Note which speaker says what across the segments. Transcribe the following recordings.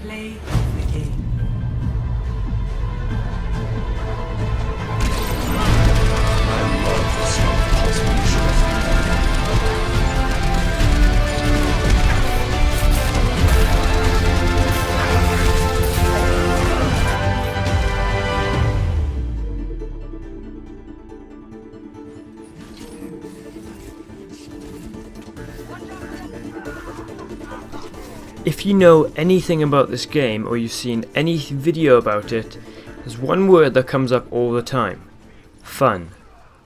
Speaker 1: Play the game.
Speaker 2: I love the sound of puzzle missions.
Speaker 3: If you know anything about this game or you've seen any video about it, there's one word that comes up all the time: fun.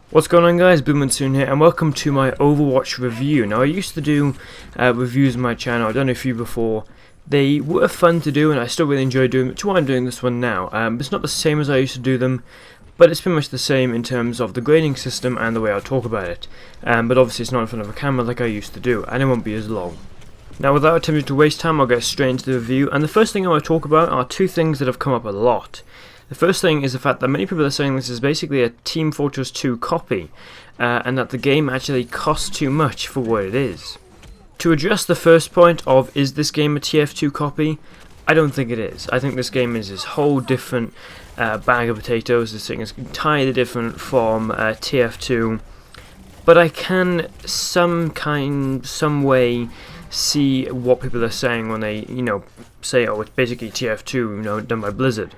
Speaker 3: What's going on, guys? Boomonsoon here, and welcome to my Overwatch review. Now, I used to do reviews on my channel. I've done a few before. They were fun to do and I still really enjoy doing them, which is why I'm doing this one now. It's not the same as I used to do them, but it's pretty much the same in terms of the grading system and the way I'll talk about it. But obviously it's not in front of a camera like I used to do, and it won't be as long. Now, without attempting to waste time, I'll get straight into the review, and the first thing I want to talk about are two things that have come up a lot. The first thing is the fact that many people are saying this is basically a Team Fortress 2 copy, and that the game actually costs too much for what it is. To address the first point of, is this game a TF2 copy? I don't think it is. I think this game is this whole different bag of potatoes. This thing is entirely different from TF2, but I can some way see what people are saying when they, say, oh, it's basically TF2, done by Blizzard.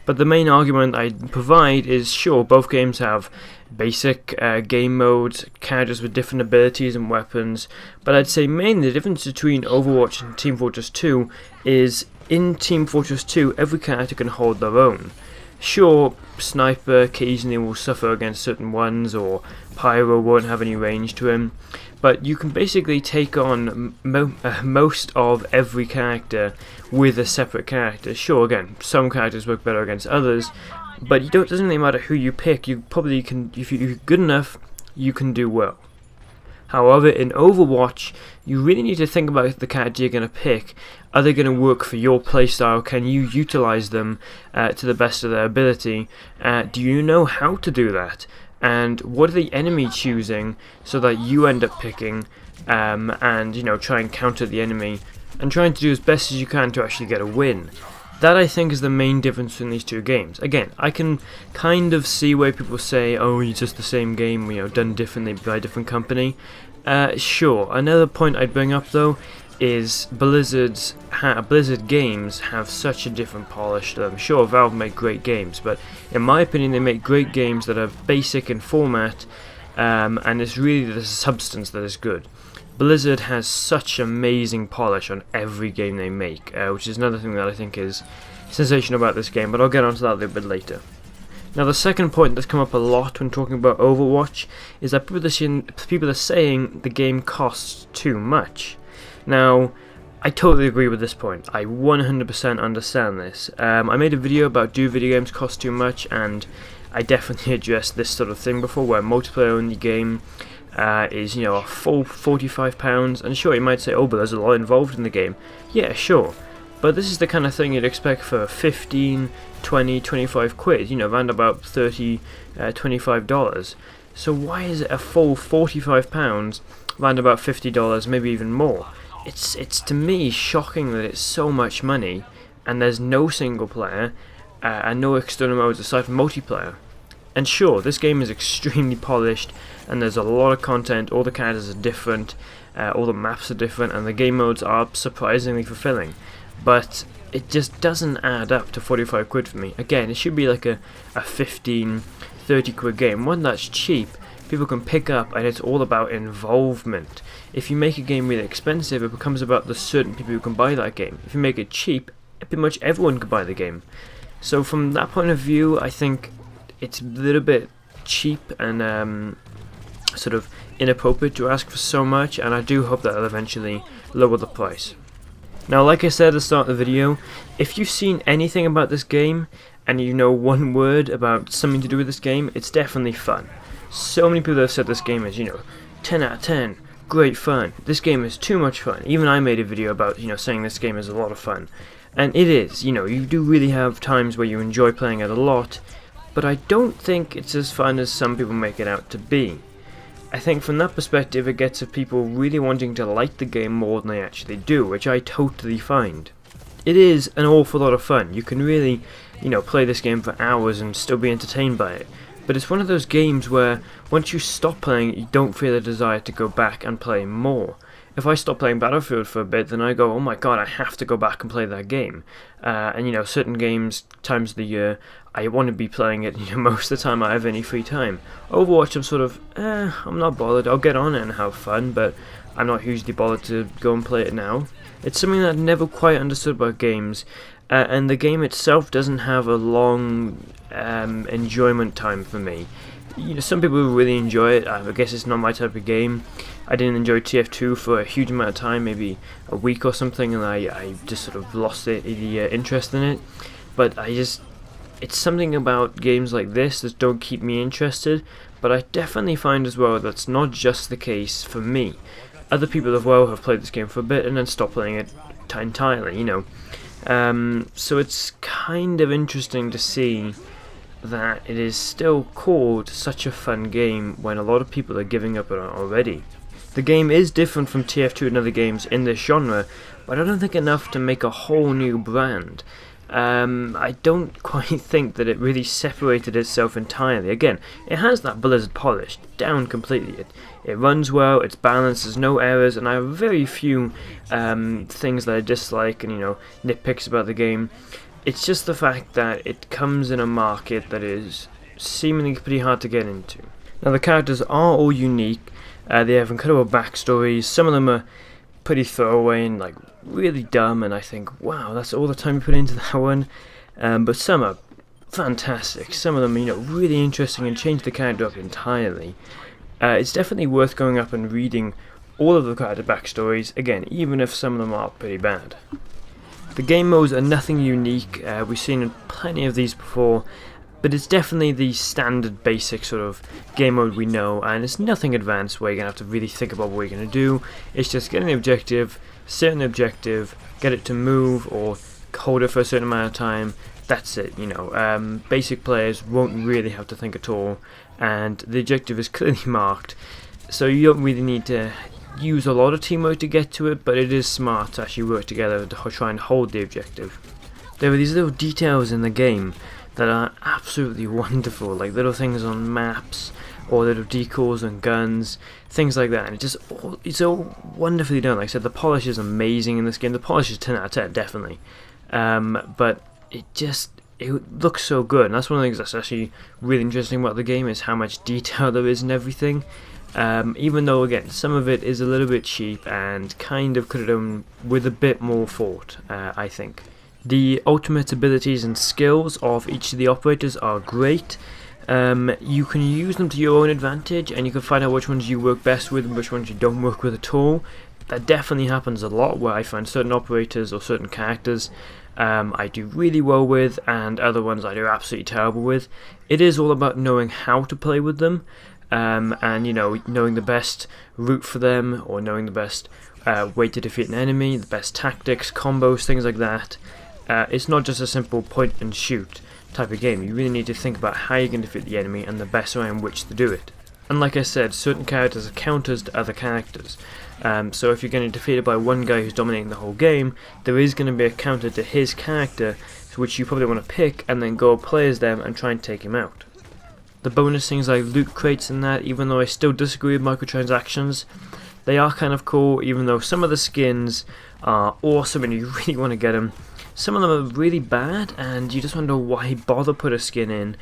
Speaker 3: But the main argument I provide is, sure, both games have basic game modes, characters with different abilities and weapons, but I'd say mainly the difference between Overwatch and Team Fortress 2 is, in Team Fortress 2, every character can hold their own. Sure, Sniper occasionally will suffer against certain ones, or Pyro won't have any range to him, but you can basically take on most of every character with a separate character. Sure, again, some characters work better against others, but it doesn't really matter who you pick. You probably can, if you're good enough, you can do well. However, in Overwatch, you really need to think about the character you're going to pick. Are they going to work for your playstyle? Can you utilize them to the best of their ability? Do you know how to do that? And what are the enemy choosing so that you end up picking and try and counter the enemy and trying to do as best as you can to actually get a win. That, I think, is the main difference in these two games. Again, I can kind of see where people say, oh, it's just the same game, done differently by a different company. Sure. Another point I'd bring up, though, is Blizzard games have such a different polish to them. Sure, Valve make great games, but in my opinion they make great games that are basic in format, and it's really the substance that is good. Blizzard has such amazing polish on every game they make, which is another thing that I think is sensational about this game, but I'll get onto that a little bit later. Now, the second point that's come up a lot when talking about Overwatch is that people are saying the game costs too much. Now, I totally agree with this point. I 100% understand this. I made a video about do video games cost too much, and I definitely addressed this sort of thing before, where a multiplayer-only game is, a full £45, and sure, you might say, oh, but there's a lot involved in the game. Yeah, sure. But this is the kind of thing you'd expect for 15, 20, 25 quid, around about $30, $25. So why is it a full £45, around about $50, maybe even more? It's to me shocking that it's so much money, and there's no single player, and no external modes aside from multiplayer. And sure, this game is extremely polished, and there's a lot of content, all the characters are different, all the maps are different, and the game modes are surprisingly fulfilling. But it just doesn't add up to 45 quid for me. Again, it should be like a 15, 30 quid game, one that's cheap, people can pick up, and it's all about involvement. If you make a game really expensive, it becomes about the certain people who can buy that game. If you make it cheap, pretty much everyone can buy the game. So from that point of view, I think it's a little bit cheap and sort of inappropriate to ask for so much, and I do hope that I'll eventually lower the price. Now, like I said at the start of the video, if you've seen anything about this game, and you know one word about something to do with this game, it's definitely fun. So many people have said this game is, 10 out of 10, great fun. This game is too much fun. Even I made a video about, saying this game is a lot of fun. And it is, you do really have times where you enjoy playing it a lot, but I don't think it's as fun as some people make it out to be. I think from that perspective it gets at people really wanting to like the game more than they actually do, which I totally find. it is an awful lot of fun. You can really, play this game for hours and still be entertained by it. But it's one of those games where once you stop playing, you don't feel a desire to go back and play more. If I stop playing Battlefield for a bit, then I go, oh my god, I have to go back and play that game. And certain games, times of the year, I want to be playing it most of the time I have any free time. Overwatch, I'm sort of, I'm not bothered. I'll get on it and have fun, but I'm not hugely bothered to go and play it now. It's something that I've never quite understood about games, and the game itself doesn't have a long enjoyment time for me. Some people really enjoy it. I guess it's not my type of game. I didn't enjoy TF2 for a huge amount of time, maybe a week or something, and I just sort of lost the interest in it. But it's something about games like this that don't keep me interested, but I definitely find as well that's not just the case for me. Other people as well have played this game for a bit and then stopped playing it entirely, So it's kind of interesting to see that it is still called such a fun game when a lot of people are giving up on it already. The game is different from TF2 and other games in this genre, but I don't think enough to make a whole new brand. I don't quite think that it really separated itself entirely. Again, it has that Blizzard polish down completely. It runs well, it's balanced, there's no errors, and I have very few things that I dislike and nitpicks about the game. It's just the fact that it comes in a market that is seemingly pretty hard to get into. Now the characters are all unique. They have incredible backstories. Some of them are pretty throwaway and really dumb, and I think, wow, that's all the time you put into that one. But some are fantastic. Some of them, really interesting and change the character up entirely. It's definitely worth going up and reading all of the character backstories, again, even if some of them are pretty bad. The game modes are nothing unique. We've seen plenty of these before, but it's definitely the standard basic sort of game mode we know, and it's nothing advanced where you're going to have to really think about what you're going to do. It's just get an objective, set an objective, get it to move or hold it for a certain amount of time. That's it, basic players won't really have to think at all, and the objective is clearly marked, so you don't really need to use a lot of teamwork to get to it, but it is smart to actually work together to try and hold the objective. There are these little details in the game that are absolutely wonderful, like little things on maps or little decals on guns, things like that, and it's all wonderfully done. Like I said, the polish is amazing in this game. The polish is 10 out of 10, definitely, but it looks so good, and that's one of the things that's actually really interesting about the game, is how much detail there is in everything. Even though, again, some of it is a little bit cheap and kind of could have done with a bit more thought, I think. The ultimate abilities and skills of each of the operators are great. You can use them to your own advantage, and you can find out which ones you work best with and which ones you don't work with at all. That definitely happens a lot, where I find certain operators or certain characters I do really well with, and other ones I do absolutely terrible with. It is all about knowing how to play with them, and knowing the best route for them, or knowing the best way to defeat an enemy, the best tactics, combos, things like that. It's not just a simple point and shoot type of game. You really need to think about how you can defeat the enemy and the best way in which to do it. And like I said, certain characters are counters to other characters. So if you're getting defeated by one guy who's dominating the whole game, there is going to be a counter to his character, which you probably want to pick and then go play as them and try and take him out. The bonus things like loot crates and that, even though I still disagree with microtransactions, they are kind of cool, even though some of the skins are awesome and you really want to get them. Some of them are really bad and you just wonder why bother put a skin in,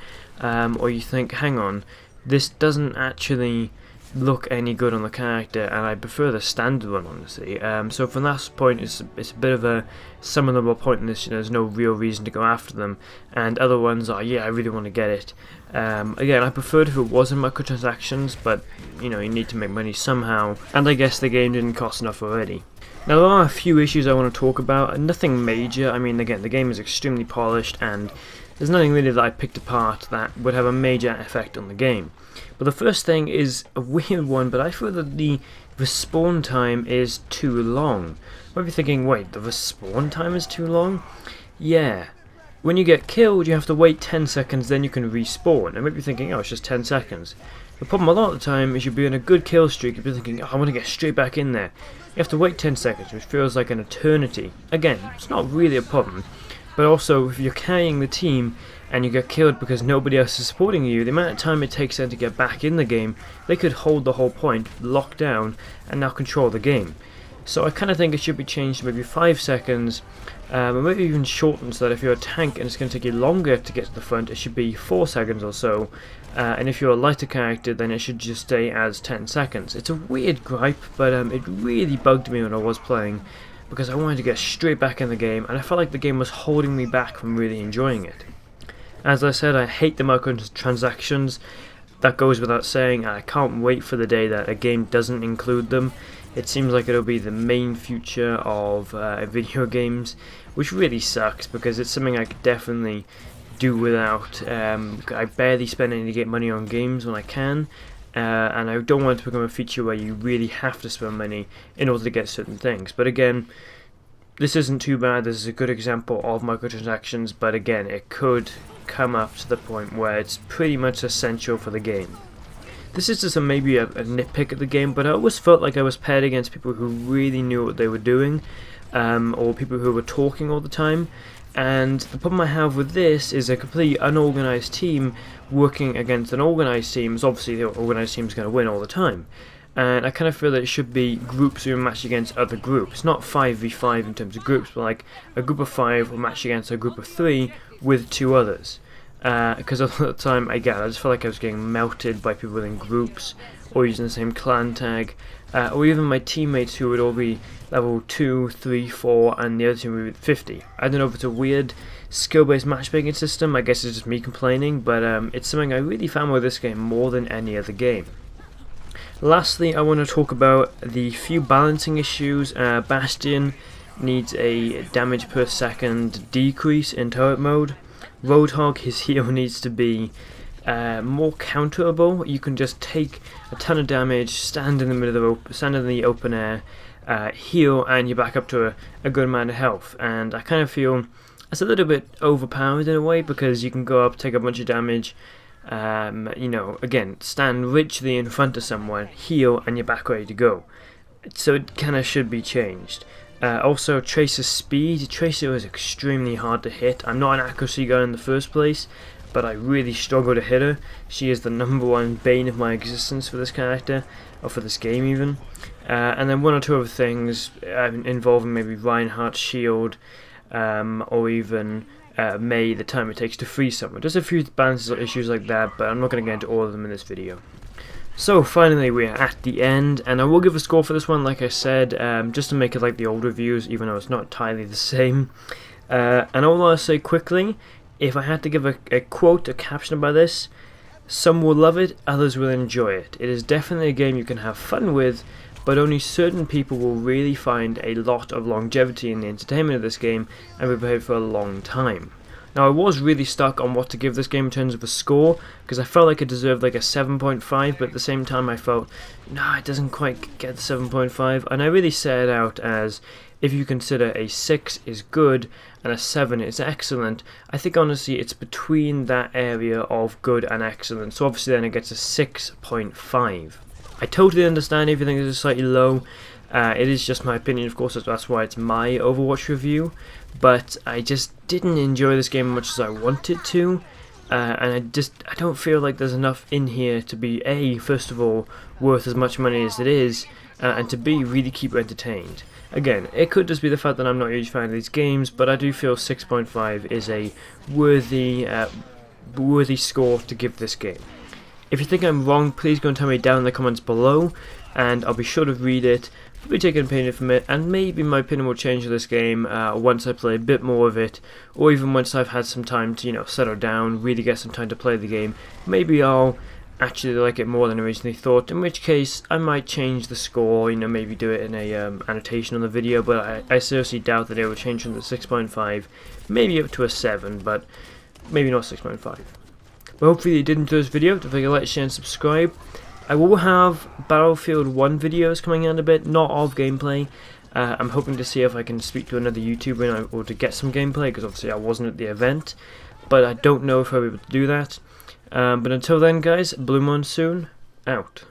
Speaker 3: or you think, hang on, this doesn't actually look any good on the character, and I prefer the standard one, honestly. So from that point, it's a bit of a, some of them are pointless, there's no real reason to go after them, and other ones are, yeah, I really want to get it. Again, I preferred if it wasn't microtransactions, but you need to make money somehow, and I guess the game didn't cost enough already. Now there are a few issues I want to talk about, nothing major. I mean, again, the game is extremely polished, and there's nothing really that I picked apart that would have a major effect on the game. But the first thing is a weird one, but I feel that the respawn time is too long. You might be thinking, wait, the respawn time is too long? Yeah. When you get killed, you have to wait 10 seconds, then you can respawn. And maybe thinking, oh, it's just 10 seconds. The problem a lot of the time is you'll be in a good kill streak, you'll be thinking, oh, I want to get straight back in there. You have to wait 10 seconds, which feels like an eternity. Again, it's not really a problem, but also if you're carrying the team and you get killed because nobody else is supporting you, the amount of time it takes them to get back in the game, they could hold the whole point, lock down, and now control the game. So I kind of think it should be changed to maybe 5 seconds, or maybe even shortened so that if you're a tank and it's going to take you longer to get to the front, it should be 4 seconds or so. And if you're a lighter character, then it should just stay as 10 seconds. It's a weird gripe, but it really bugged me when I was playing, because I wanted to get straight back in the game, and I felt like the game was holding me back from really enjoying it. As I said, I hate the microtransactions. That goes without saying, and I can't wait for the day that a game doesn't include them. It seems like it'll be the main future of video games, which really sucks because it's something I could definitely do without. I barely spend any money on games when I can, and I don't want it to become a feature where you really have to spend money in order to get certain things. But again, this isn't too bad. This is a good example of microtransactions, but again, it could come up to the point where it's pretty much essential for the game. This is just maybe a nitpick of the game, but I always felt like I was paired against people who really knew what they were doing, or people who were talking all the time. And the problem I have with this is a completely unorganized team working against an organized team. So obviously the organized team is going to win all the time. And I kind of feel that it should be groups who match against other groups, not 5v5 in terms of groups, but like a group of 5 will match against a group of 3 with 2 others. Because of the time, again, I just felt like I was getting melted by people within groups, or using the same clan tag, or even my teammates who would all be level 2, 3, 4, and the other team would be 50. I don't know if it's a weird skill-based matchmaking system, I guess it's just me complaining, but it's something I really found with this game more than any other game. Lastly, I want to talk about the few balancing issues. Bastion needs a damage per second decrease in turret mode. Roadhog, his heal needs to be more counterable. You can just take a ton of damage, stand in the middle of the open air, heal, and you're back up to a good amount of health. And I kind of feel it's a little bit overpowered in a way, because you can go up, take a bunch of damage, you know, again, stand richly in front of someone, heal, and you're back ready to go. So it kind of should be changed. Also, Tracer's speed. Tracer is extremely hard to hit. I'm not an accuracy guy in the first place, but I really struggle to hit her. She is the #1 bane of my existence for this character, or for this game even. And then 1 or 2 other things involving maybe Reinhardt's shield, or even May, the time it takes to freeze someone. There's a few balance issues like that, but I'm not going to get into all of them in this video. So finally we are at the end, and I will give a score for this one, like I said, just to make it like the old reviews, even though it's not entirely the same. And all I'll say quickly, if I had to give a quote, a caption about this, some will love it, others will enjoy it. It is definitely a game you can have fun with, but only certain people will really find a lot of longevity in the entertainment of this game and be prepared for a long time. Now, I was really stuck on what to give this game in terms of a score, because I felt like it deserved like a 7.5, but at the same time I felt, no, it doesn't quite get the 7.5, and I really set it out as, if you consider a 6 is good and a 7 is excellent, I think honestly it's between that area of good and excellent, so obviously then it gets a 6.5. I totally understand if you think this is slightly low. It is just my opinion, of course, that's why it's my Overwatch review, but I just didn't enjoy this game as much as I wanted to, and I don't feel like there's enough in here to be A, first of all, worth as much money as it is, and to B, really keep you entertained. Again, it could just be the fact that I'm not a huge fan of these games, but I do feel 6.5 is a worthy score to give this game. If you think I'm wrong, please go and tell me down in the comments below, and I'll be sure to read it, probably take an opinion from it, and maybe my opinion will change of this game once I play a bit more of it, or even once I've had some time to, you know, settle down, really get some time to play the game. Maybe I'll actually like it more than I originally thought, in which case I might change the score, you know, maybe do it in a annotation on the video, but I seriously doubt that it will change from the 6.5, maybe up to a 7, but maybe not 6.5. Well, hopefully you did enjoy this video. Don't forget to like, share and subscribe. I will have Battlefield 1 videos coming out in a bit, not of gameplay. I'm hoping to see if I can speak to another YouTuber or to get some gameplay, because obviously I wasn't at the event, but I don't know if I'll be able to do that. But until then guys, Blue Monsoon, out.